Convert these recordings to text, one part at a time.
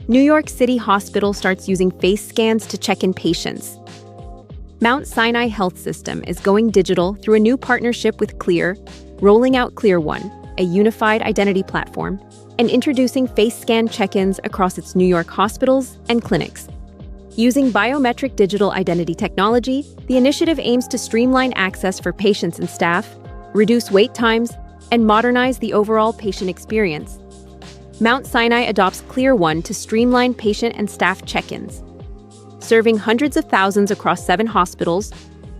New York City Hospital starts using face scans to check in patients. Mount Sinai Health System is going digital through a new partnership with Clear, rolling out Clear One, a unified identity platform, and introducing face scan check-ins across its New York hospitals and clinics. Using biometric digital identity technology, the initiative aims to streamline access for patients and staff, reduce wait times, and modernize the overall patient experience. Mount Sinai adopts Clear One to streamline patient and staff check-ins. Serving hundreds of thousands across 7 hospitals,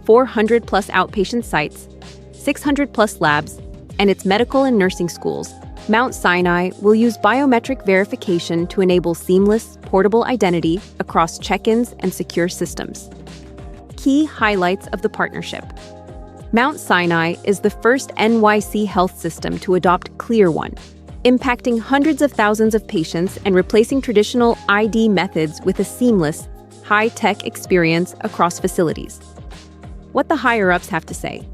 400-plus outpatient sites, 600-plus labs, and its medical and nursing schools, Mount Sinai will use biometric verification to enable seamless, portable identity across check-ins and secure systems. Key highlights of the partnership. Mount Sinai is the first NYC health system to adopt Clear One, impacting hundreds of thousands of patients and replacing traditional ID methods with a seamless, high-tech experience across facilities. What the higher-ups have to say.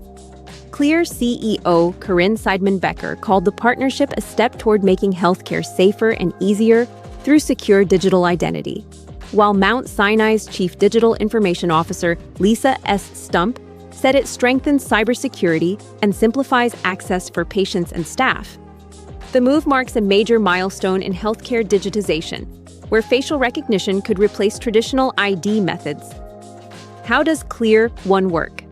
Clear CEO Corinne Seidman-Becker called the partnership a step toward making healthcare safer and easier through secure digital identity, while Mount Sinai's Chief Digital Information Officer Lisa S. Stump said it strengthens cybersecurity and simplifies access for patients and staff. The move marks a major milestone in healthcare digitization, where facial recognition could replace traditional ID methods. How does Clear One work?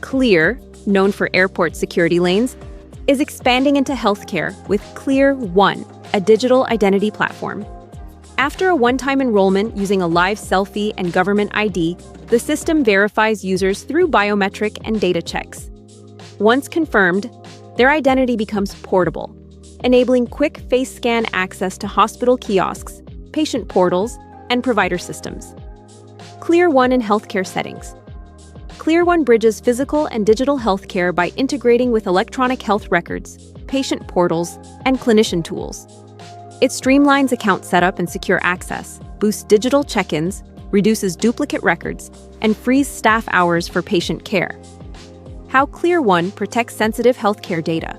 Clear, known for airport security lanes, is expanding into healthcare with Clear One, a digital identity platform. After a one-time enrollment using a live selfie and government ID, the system verifies users through biometric and data checks. Once confirmed, their identity becomes portable, enabling quick face scan access to hospital kiosks, patient portals, and provider systems. Clear One in healthcare settings. Clear One bridges physical and digital healthcare by integrating with electronic health records, patient portals, and clinician tools. It streamlines account setup and secure access, boosts digital check-ins, reduces duplicate records, and frees staff hours for patient care. How Clear One protects sensitive healthcare data.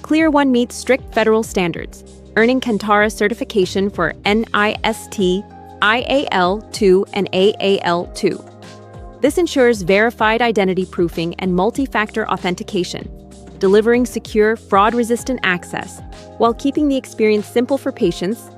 Clear One meets strict federal standards, earning Kantara certification for NIST, IAL2, and AAL2. This ensures verified identity proofing and multi-factor authentication, delivering secure, fraud-resistant access while keeping the experience simple for patients